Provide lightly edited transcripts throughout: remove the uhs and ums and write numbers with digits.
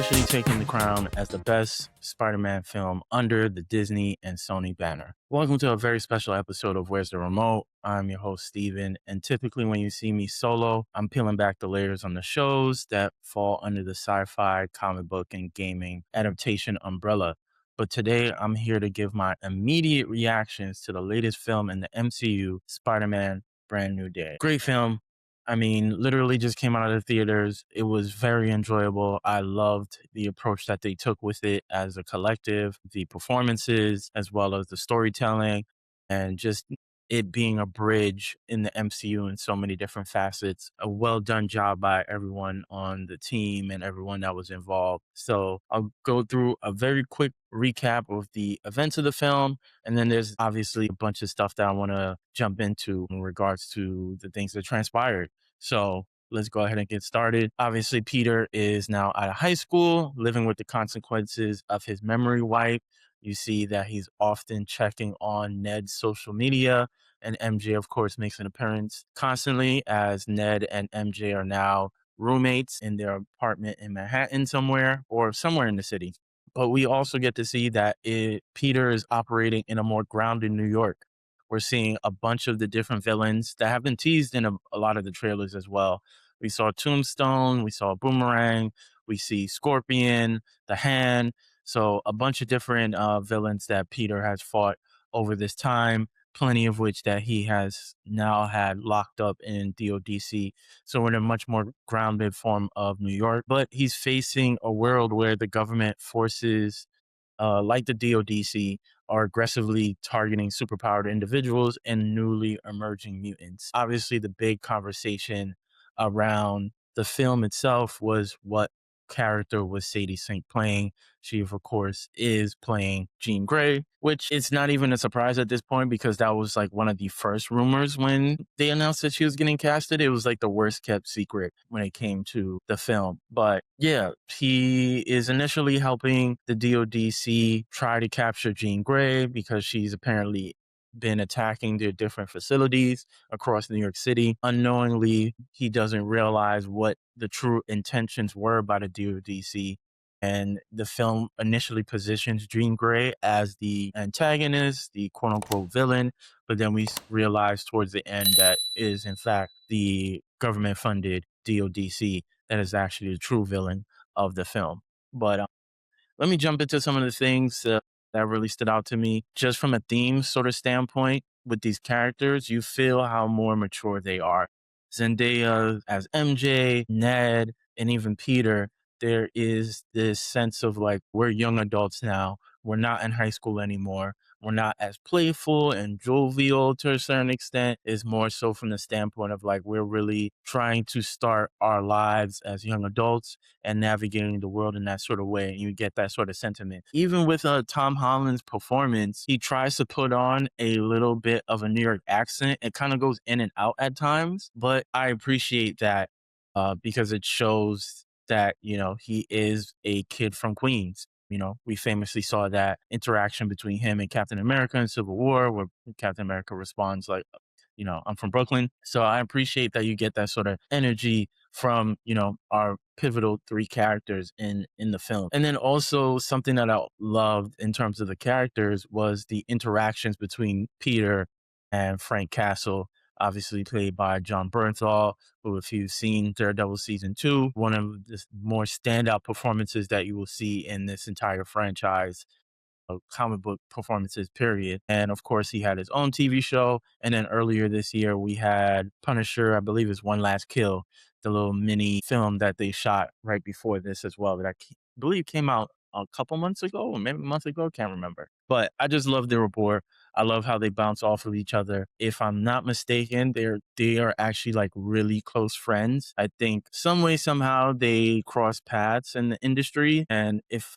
officially taking the crown as the best Spider-Man film under the Disney and Sony banner. Welcome to a very special episode of Where's the Remote? I'm your host, Steven, and typically when you see me solo, I'm peeling back the layers on the shows that fall under the sci-fi, comic book, and gaming adaptation umbrella. But today, I'm here to give my immediate reactions to the latest film in the MCU, Spider-Man Brand New Day. Great film. I mean, literally just came out of the theaters. It was very enjoyable. I loved the approach that they took with it as a collective, the performances, as well as the storytelling, and just it being a bridge in the MCU in so many different facets. A well done job by everyone on the team and everyone that was involved. So I'll go through a very quick recap of the events of the film. And then there's obviously a bunch of stuff that I want to jump into in regards to the things that transpired. So let's go ahead and get started. Obviously, Peter is now out of high school, living with the consequences of his memory wipe. You see that he's often checking on Ned's social media, and MJ, of course, makes an appearance constantly as Ned and MJ are now roommates in their apartment in Manhattan somewhere or somewhere in the city. But we also get to see that Peter is operating in a more grounded New York. We're seeing a bunch of the different villains that have been teased in a lot of the trailers as well. We saw Tombstone, we saw Boomerang, we see Scorpion, the Hand. So a bunch of different villains that Peter has fought over this time, plenty of which that he has now had locked up in DODC. So we're in a much more grounded form of New York. But he's facing a world where the government forces like the DODC, are aggressively targeting superpowered individuals and newly emerging mutants. Obviously, the big conversation around the film itself was what character was Sadie Sink playing. She, of course, is playing Jean Grey, which is not even a surprise at this point because that was like one of the first rumors when they announced that she was getting casted. It was like the worst kept secret when it came to the film. But yeah, he is initially helping the DODC try to capture Jean Grey because she's apparently been attacking their different facilities across New York City. Unknowingly, he doesn't realize what the true intentions were by the DODC. And the film initially positions Jean Grey as the antagonist, the quote unquote villain. But then we realize towards the end that is, in fact, the government funded DODC that is actually the true villain of the film. But let me jump into some of the things that really stood out to me. Just from a theme sort of standpoint with these characters, you feel how more mature they are. Zendaya as MJ, Ned, and even Peter, there is this sense of like, we're young adults now. We're not in high school anymore. We're not as playful and jovial to a certain extent. Is more so from the standpoint of like, we're really trying to start our lives as young adults and navigating the world in that sort of way. And you get that sort of sentiment. Even with Tom Holland's performance, he tries to put on a little bit of a New York accent. It kind of goes in and out at times, but I appreciate that because it shows that, you know, he is a kid from Queens. You know, we famously saw that interaction between him and Captain America in Civil War, where Captain America responds like, you know, I'm from Brooklyn. So I appreciate that you get that sort of energy from, you know, our pivotal three characters in the film. And then also something that I loved in terms of the characters was the interactions between Peter and Frank Castle, obviously played by John Bernthal, who, if you've seen Daredevil season 2, one of the more standout performances that you will see in this entire franchise, comic book performances, period. And of course, he had his own TV show. And then earlier this year, we had Punisher, I believe it's One Last Kill, the little mini film that they shot right before this as well, that I believe came out a couple months ago, or maybe a month ago, can't remember. But I just love their rapport. I love how they bounce off of each other. If I'm not mistaken, they are actually like really close friends. I think some way, somehow they cross paths in the industry. And if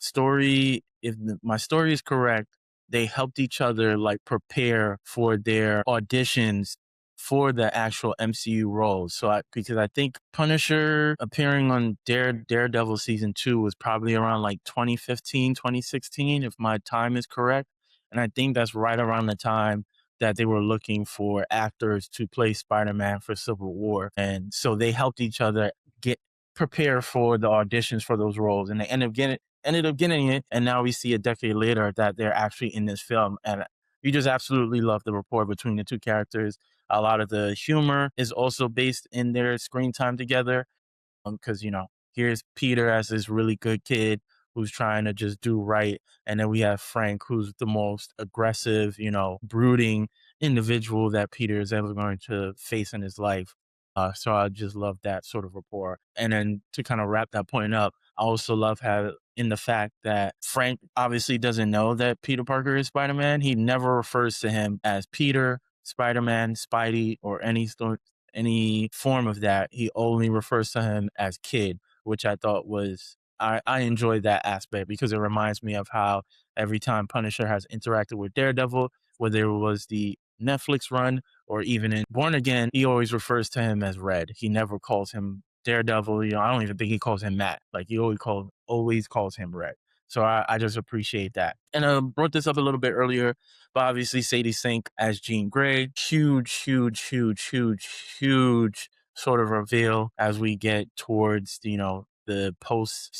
my story is correct, they helped each other like prepare for their auditions for the actual MCU roles. So because I think Punisher appearing on Daredevil season 2 was probably around like 2015, 2016, if my time is correct. And I think that's right around the time that they were looking for actors to play Spider-Man for Civil War. And so they helped each other get prepare for the auditions for those roles, and they ended up getting it. And now we see a decade later that they're actually in this film, and you just absolutely love the rapport between the two characters. A lot of the humor is also based in their screen time together, because here's Peter as this really good kid who's trying to just do right, and then we have Frank, who's the most aggressive, brooding individual that Peter is ever going to face in his life. So I just love that sort of rapport. And then to kind of wrap that point up, I also love how in the fact that Frank obviously doesn't know that Peter Parker is Spider-Man. He never refers to him as Peter, Spider-Man, Spidey, or any form of that. He only refers to him as kid, which I thought was I enjoyed that aspect because it reminds me of how every time Punisher has interacted with Daredevil, whether it was the Netflix run or even in Born Again, he always refers to him as Red. He never calls him Daredevil. I don't even think he calls him Matt. Like he always calls him Red. So I just appreciate that. And I brought this up a little bit earlier, but obviously Sadie Sink as Jean Grey, huge sort of reveal as we get towards the post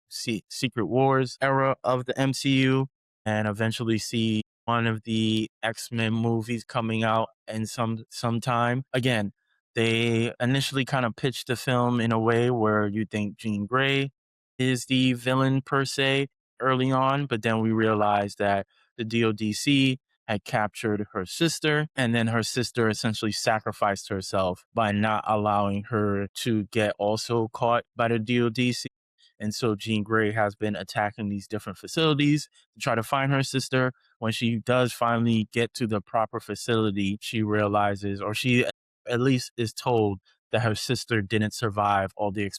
Secret Wars era of the MCU, and eventually see one of the X-Men movies coming out in some time. Again, they initially kind of pitched the film in a way where you think Jean Grey is the villain per se early on, but then we realized that the DODC had captured her sister, and then her sister essentially sacrificed herself by not allowing her to get also caught by the DODC. And so Jean Grey has been attacking these different facilities to try to find her sister. When she does finally get to the proper facility, she realizes, or she at least is told, that her sister didn't survive all the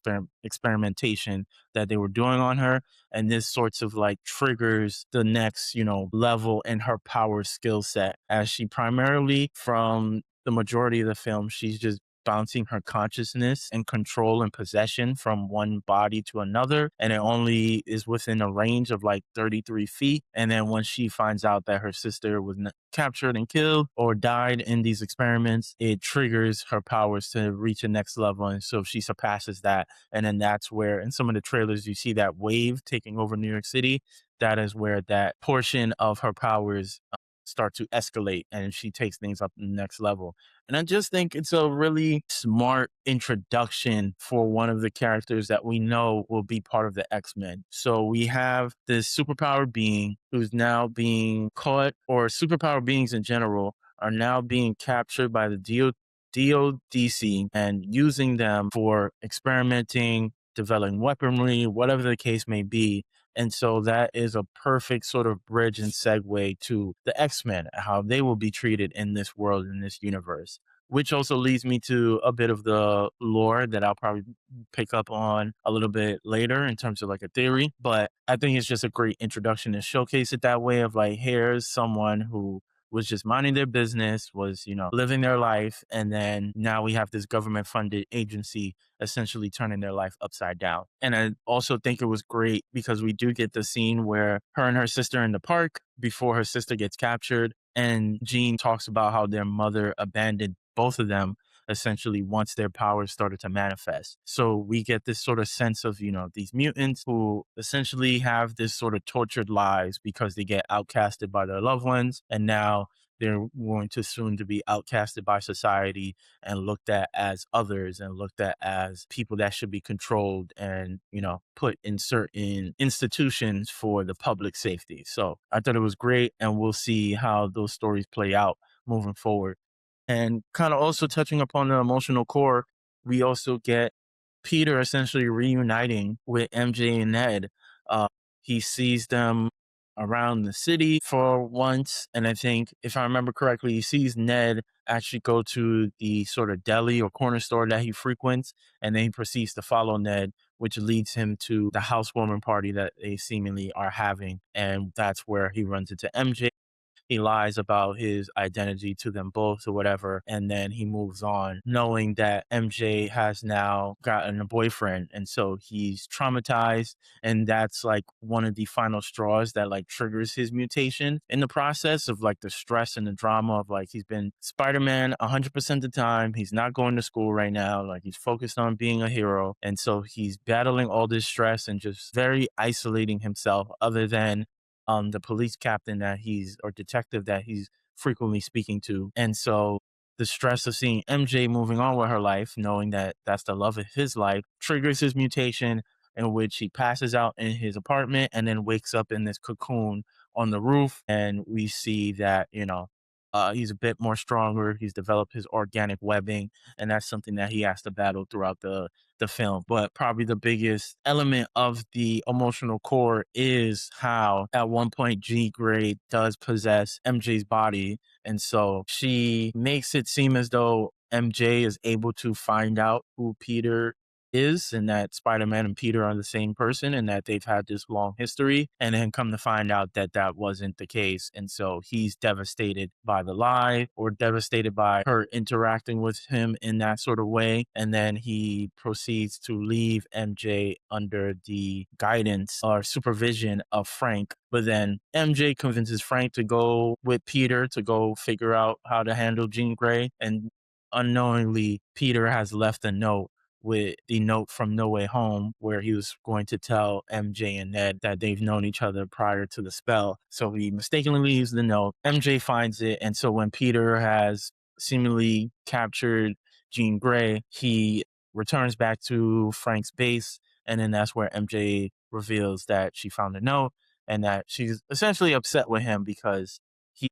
experimentation that they were doing on her. And this sorts of like triggers the next, level in her power skill set, as she primarily, from the majority of the film, she's just bouncing her consciousness and control and possession from one body to another. And it only is within a range of like 33 feet. And then when she finds out that her sister was captured and killed or died in these experiments, it triggers her powers to reach a next level. And so she surpasses that. And then that's where, in some of the trailers, you see that wave taking over New York City. That is where that portion of her powers start to escalate, and she takes things up to the next level. And I just think it's a really smart introduction for one of the characters that we know will be part of the X-Men. So we have this superpower being who's now being caught, or superpower beings in general are now being captured by the DODC and using them for experimenting, developing weaponry, whatever the case may be. And so that is a perfect sort of bridge and segue to the X-Men, how they will be treated in this world, in this universe, which also leads me to a bit of the lore that I'll probably pick up on a little bit later in terms of like a theory. But I think it's just a great introduction to showcase it that way, of like, here's someone who was just minding their business, was, living their life. And then now we have this government funded agency essentially turning their life upside down. And I also think it was great because we do get the scene where her and her sister are in the park before her sister gets captured. And Jean talks about how their mother abandoned both of them essentially once their powers started to manifest. So we get this sort of sense of, these mutants who essentially have this sort of tortured lives because they get outcasted by their loved ones. And now they're going to soon to be outcasted by society and looked at as others and looked at as people that should be controlled and, put in certain institutions for the public safety. So I thought it was great, and we'll see how those stories play out moving forward. And kind of also touching upon the emotional core, we also get Peter essentially reuniting with MJ and Ned. Uh, he sees them around the city for once. And I think, if I remember correctly, he sees Ned actually go to the sort of deli or corner store that he frequents. And then he proceeds to follow Ned, which leads him to the housewarming party that they seemingly are having. And that's where he runs into MJ. he lies about his identity to them both or whatever. And then he moves on knowing that MJ has now gotten a boyfriend. And so he's traumatized. And that's like one of the final straws that like triggers his mutation in the process of like the stress and the drama of like he's been Spider-Man 100% of the time. He's not going to school right now. Like he's focused on being a hero. And so he's battling all this stress and just very isolating himself other than the police captain that he's or detective that he's frequently speaking to. And so the stress of seeing MJ moving on with her life, knowing that that's the love of his life, triggers his mutation in which he passes out in his apartment and then wakes up in this cocoon on the roof. And we see that, he's a bit more stronger. He's developed his organic webbing, and that's something that he has to battle throughout the film. But probably the biggest element of the emotional core is how at one point Jean Grey does possess MJ's body. And so she makes it seem as though MJ is able to find out who Peter is and that Spider-Man and Peter are the same person and that they've had this long history, and then come to find out that that wasn't the case. And so he's devastated by the lie or devastated by her interacting with him in that sort of way. And then he proceeds to leave MJ under the guidance or supervision of Frank. But then MJ convinces Frank to go with Peter to go figure out how to handle Jean Grey. And unknowingly, Peter has left a note with the note from No Way Home where he was going to tell MJ and Ned that they've known each other prior to the spell. So he mistakenly leaves the note. MJ finds it. And so when Peter has seemingly captured Jean Grey, he returns back to Frank's base. And then that's where MJ reveals that she found a note and that she's essentially upset with him because he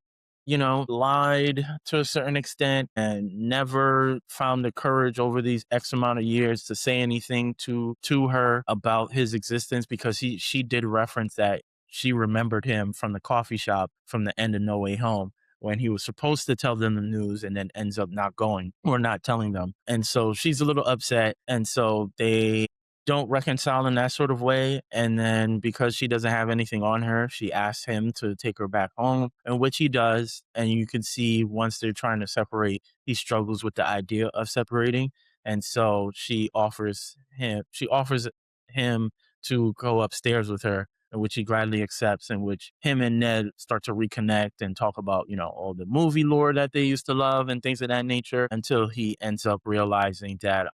lied to a certain extent and never found the courage over these X amount of years to say anything to her about his existence, because she did reference that she remembered him from the coffee shop from the end of No Way Home when he was supposed to tell them the news and then ends up not going or not telling them. And so she's a little upset. And so they don't reconcile in that sort of way. And then because she doesn't have anything on her, she asks him to take her back home, and which he does. And you can see once they're trying to separate, he struggles with the idea of separating. And so she offers him to go upstairs with her, in which he gladly accepts, in which him and Ned start to reconnect and talk about, all the movie lore that they used to love and things of that nature, until he ends up realizing that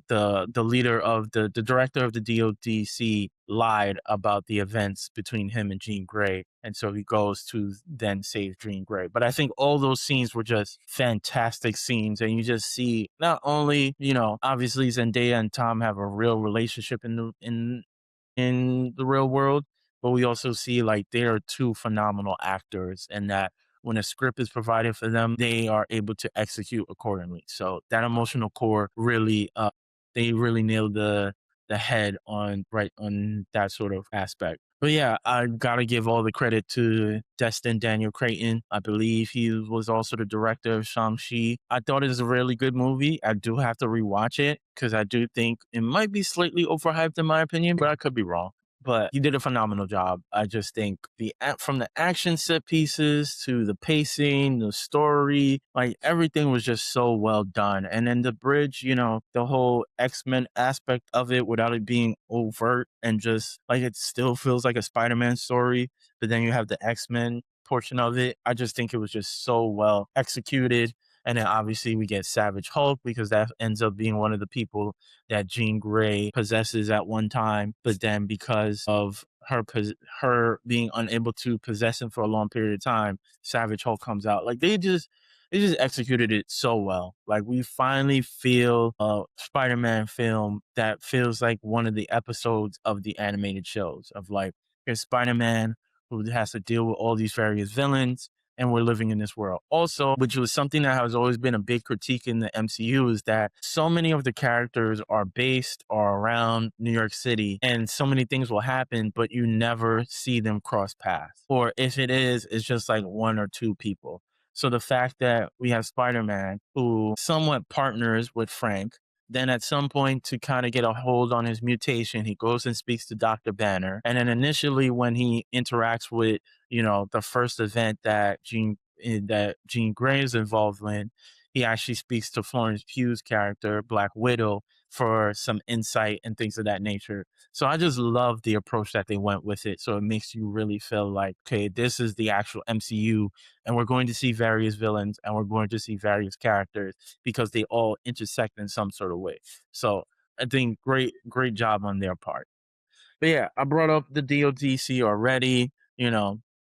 the leader of the director of the DODC lied about the events between him and Jean Grey. And so he goes to then save Jean Grey. But I think all those scenes were just fantastic scenes. And you just see not only, obviously Zendaya and Tom have a real relationship in the real world, but we also see like they are two phenomenal actors, and that when a script is provided for them, they are able to execute accordingly. So that emotional core really, they really nailed the head on that sort of aspect. But yeah, I gotta give all the credit to Destin Daniel Cretton. I believe he was also the director of Shang-Chi. I thought it was a really good movie. I do have to rewatch it because I do think it might be slightly overhyped in my opinion, but I could be wrong. But he did a phenomenal job. I just think from the action set pieces to the pacing, the story, like everything was just so well done. And then the bridge, the whole X-Men aspect of it without it being overt and just like it still feels like a Spider-Man story, but then you have the X-Men portion of it. I just think it was just so well executed. And then obviously we get Savage Hulk because that ends up being one of the people that Jean Grey possesses at one time. But then because of her being unable to possess him for a long period of time, Savage Hulk comes out. Like they just executed it so well. Like we finally feel a Spider-Man film that feels like one of the episodes of the animated shows of like here's Spider-Man who has to deal with all these various villains, and we're living in this world. Also, which was something that has always been a big critique in the MCU, is that so many of the characters are based or around New York City, and so many things will happen, but you never see them cross paths. Or if it is, it's just like one or two people. So the fact that we have Spider-Man who somewhat partners with Frank, then at some point to kind of get a hold on his mutation, he goes and speaks to Dr. Banner. And then initially when he interacts with, the first event that Jean Grey is involved in, he actually speaks to Florence Pugh's character, Black Widow, for some insight and things of that nature. So I just love the approach that they went with it. So it makes you really feel like, okay, this is the actual MCU, and we're going to see various villains and we're going to see various characters because they all intersect in some sort of way. So I think great job on their part. But yeah, I brought up the DODC already.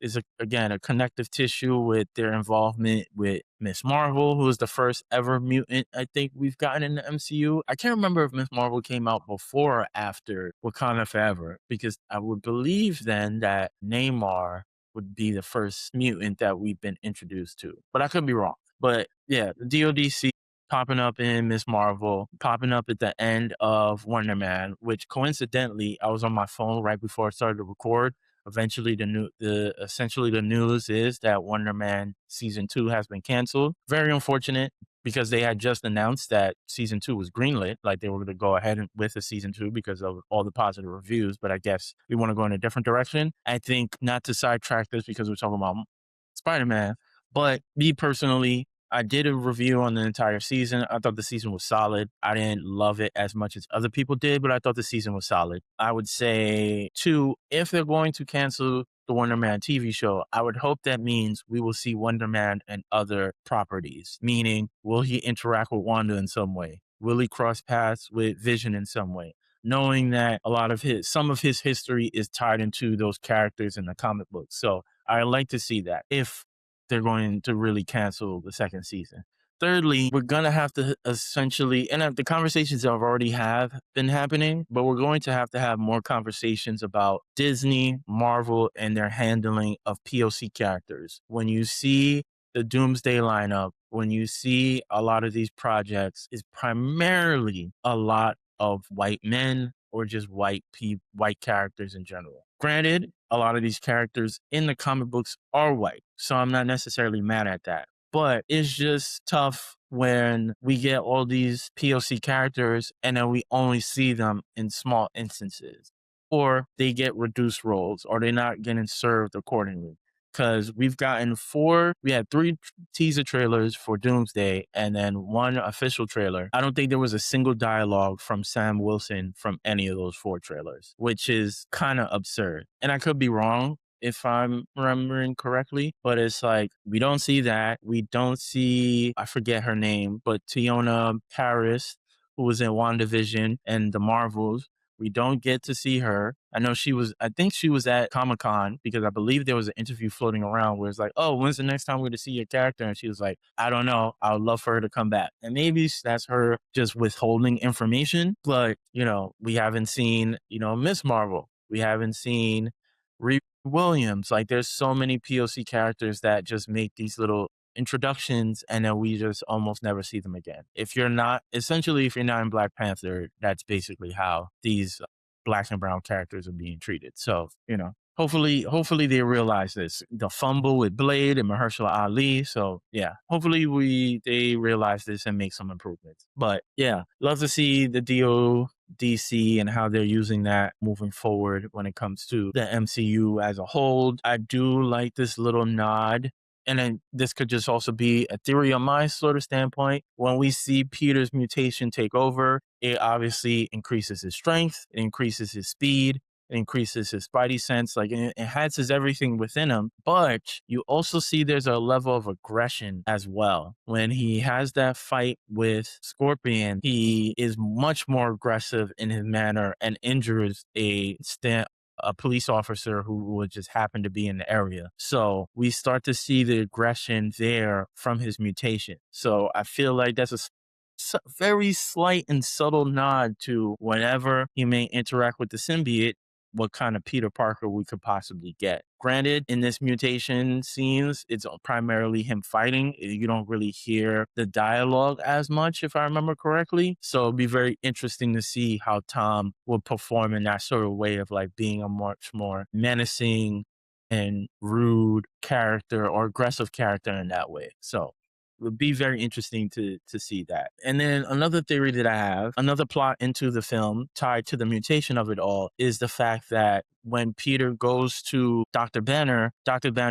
Is again a connective tissue with their involvement with Miss Marvel, who is the first ever mutant I think we've gotten in the MCU. I can't remember if Miss Marvel came out before or after Wakanda Forever, because I would believe then that Namor would be the first mutant that we've been introduced to. But I could be wrong. But yeah, the DODC popping up in Miss Marvel, popping up at the end of Wonder Man, which coincidentally, I was on my phone right before I started to record. Eventually, essentially the news is that Wonder Man season 2 has been canceled. Very unfortunate, because they had just announced that season 2 was greenlit, like they were going to go ahead with the season 2 because of all the positive reviews. But I guess we want to go in a different direction. I think, not to sidetrack this because we're talking about Spider-Man, but me personally, I did a review on the entire season. I thought the season was solid. I didn't love it as much as other people did, but I thought the season was solid. I would say, too, if they're going to cancel the Wonder Man TV show, I would hope that means we will see Wonder Man and other properties, meaning, will he interact with Wanda in some way? Will he cross paths with Vision in some way? Knowing that some of his history is tied into those characters in the comic books. So I like to see that if they're going to really cancel the second season. Thirdly, we're going to have to essentially, and the conversations have already been happening, but we're going to have more conversations about Disney, Marvel, and their handling of POC characters. When you see the Doomsday lineup, when you see a lot of these projects, is primarily a lot of white men or just white characters in general. Granted, a lot of these characters in the comic books are white, so I'm not necessarily mad at that. But it's just tough when we get all these POC characters and then we only see them in small instances, or they get reduced roles, or they're not getting served accordingly. Because we had 3 teaser trailers for Doomsday and then 1 official trailer. I don't think there was a single dialogue from Sam Wilson from any of those 4 trailers, which is kind of absurd. And I could be wrong if I'm remembering correctly, but it's like, we don't see that. We don't see, I forget her name, but Tiona Paris, who was in WandaVision and the Marvels. We don't get to see her. I think she was at Comic-Con, because I believe there was an interview floating around where it's like, oh, when's the next time we're going to see your character? And she was like, I don't know. I would love for her to come back. And maybe that's her just withholding information. But, we haven't seen, Miss Marvel. We haven't seen Riri Williams. Like, there's so many POC characters that just make these little introductions and then we just almost never see them again. If you're not in Black Panther, that's basically how these Black and brown characters are being treated. So, hopefully they realize this. The fumble with Blade and Mahershala Ali. So yeah, hopefully they realize this and make some improvements. But yeah, love to see the DODC and how they're using that moving forward when it comes to the MCU as a whole. I do like this little nod. And then this could just also be a theory on my sort of standpoint. When we see Peter's mutation take over, it obviously increases his strength, it increases his speed, it increases his spidey sense, like it enhances everything within him. But you also see there's a level of aggression as well. When he has that fight with Scorpion, he is much more aggressive in his manner and injures a police officer who would just happen to be in the area. So we start to see the aggression there from his mutation. So I feel like that's a very slight and subtle nod to whenever he may interact with the symbiote, what kind of Peter Parker we could possibly get. Granted, in this mutation scenes, it's primarily him fighting. You don't really hear the dialogue as much, if I remember correctly. So it'd be very interesting to see how Tom will perform in that sort of way of like being a much more menacing and rude character or aggressive character in that way. So it would be very interesting to see that. And then another theory that I have, another plot into the film tied to the mutation of it all, is the fact that when Peter goes to Dr. Banner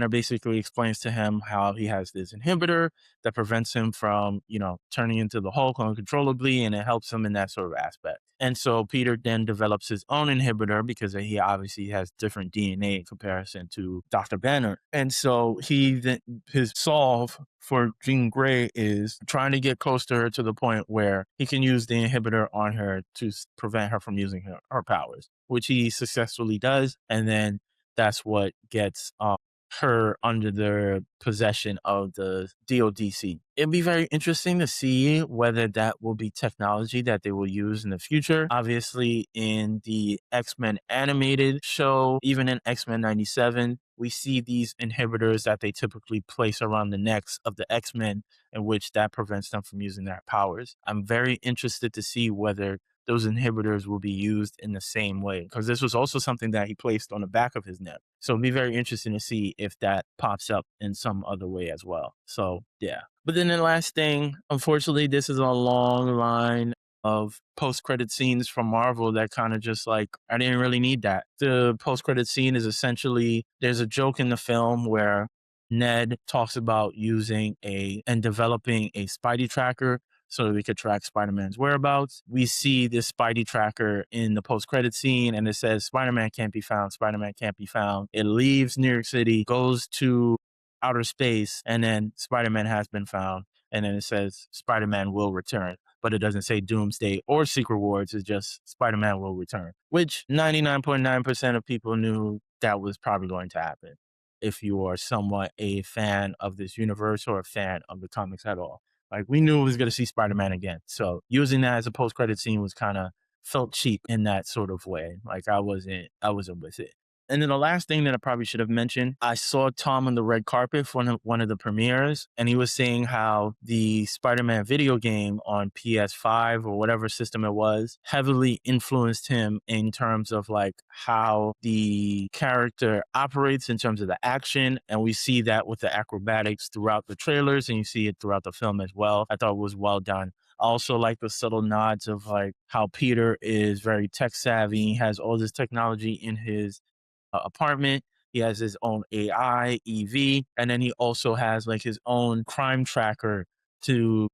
basically explains to him how he has this inhibitor that prevents him from, turning into the Hulk uncontrollably, and it helps him in that sort of aspect. And so Peter then develops his own inhibitor because he obviously has different DNA in comparison to Dr. Banner. And so his solve for Jean Grey is trying to get close to her to the point where he can use the inhibitor on her to prevent her from using her powers, which he successfully does. And then that's what gets her under the possession of the DODC. It'd be very interesting to see whether that will be technology that they will use in the future. Obviously, in the X-Men animated show, even in X-Men 97, we see these inhibitors that they typically place around the necks of the X-Men, in which that prevents them from using their powers. I'm very interested to see whether those inhibitors will be used in the same way, because this was also something that he placed on the back of his neck. So it'd be very interesting to see if that pops up in some other way as well. So yeah. But then the last thing, unfortunately, this is a long line of post-credit scenes from Marvel that kind of just I didn't really need that. The post-credit scene is essentially, there's a joke in the film where Ned talks about using and developing a Spidey tracker so we could track Spider-Man's whereabouts. We see this Spidey tracker in the post-credit scene, and it says Spider-Man can't be found, Spider-Man can't be found. It leaves New York City, goes to outer space, and then Spider-Man has been found. And then it says Spider-Man will return, but it doesn't say Doomsday or Secret Wars. It's just Spider-Man will return, which 99.9% of people knew that was probably going to happen if you are somewhat a fan of this universe or a fan of the comics at all. We knew we was going to see Spider-Man again. So using that as a post-credit scene was kind of felt cheap in that sort of way. I wasn't with it. And then the last thing that I probably should have mentioned, I saw Tom on the red carpet for one of the premieres, and he was saying how the Spider-Man video game on PS5 or whatever system it was heavily influenced him in terms of how the character operates in terms of the action. And we see that with the acrobatics throughout the trailers, and you see it throughout the film as well. I thought it was well done. I also like the subtle nods of how Peter is very tech savvy. He has all this technology in his apartment. He has his own AI, EV, and then he also has his own crime tracker to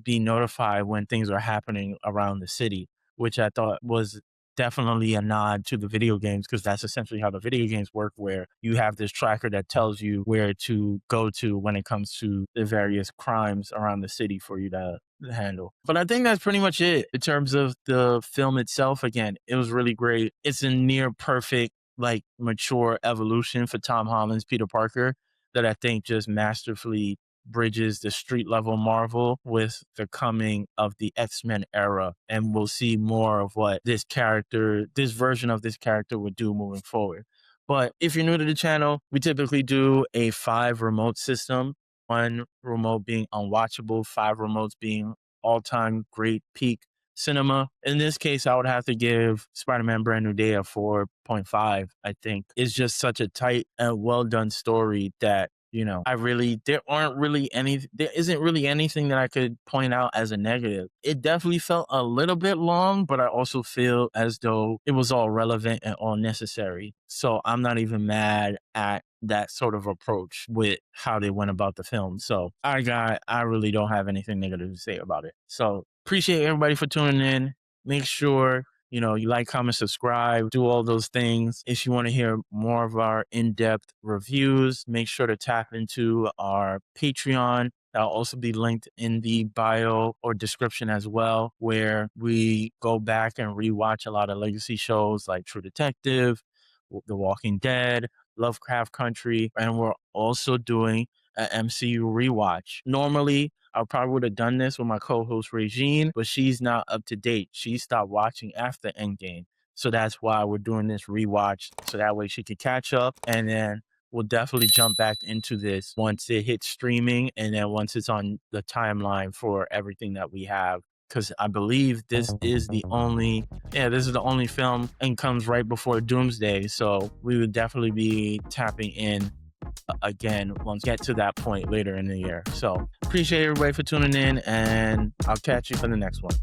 be notified when things are happening around the city, which I thought was definitely a nod to the video games, because that's essentially how the video games work, where you have this tracker that tells you where to go to when it comes to the various crimes around the city for you to handle. But I think that's pretty much it in terms of the film itself. Again, it was really great. It's a near perfect mature evolution for Tom Holland's Peter Parker that I think just masterfully bridges the street level Marvel with the coming of the X-Men era. And we'll see more of what this version of this character would do moving forward. But if you're new to the channel, we typically do a 5 remote system, 1 remote being unwatchable, 5 remotes being all-time great peak cinema. In this case, I would have to give Spider-Man Brand New Day a 4.5. I think it's just such a tight and well done story that there isn't really anything that I could point out as a negative. It definitely felt a little bit long, but I also feel as though it was all relevant and all necessary. So I'm not even mad at that sort of approach with how they went about the film. So I really don't have anything negative to say about it. So appreciate everybody for tuning in. Make sure you like, comment, subscribe, do all those things. If you want to hear more of our in-depth reviews, make sure to tap into our Patreon. That'll also be linked in the bio or description as well, where we go back and rewatch a lot of legacy shows like True Detective, The Walking Dead, Lovecraft Country, and we're also doing an MCU rewatch. Normally, I probably would have done this with my co-host Regine, but she's not up to date. She stopped watching after Endgame. So that's why we're doing this rewatch, so that way she could catch up. And then we'll definitely jump back into this once it hits streaming, and then once it's on the timeline for everything that we have. Because I believe this is the only film and comes right before Doomsday. So we would definitely be tapping in again once we get to that point later in the year. So appreciate everybody for tuning in, and I'll catch you for the next one.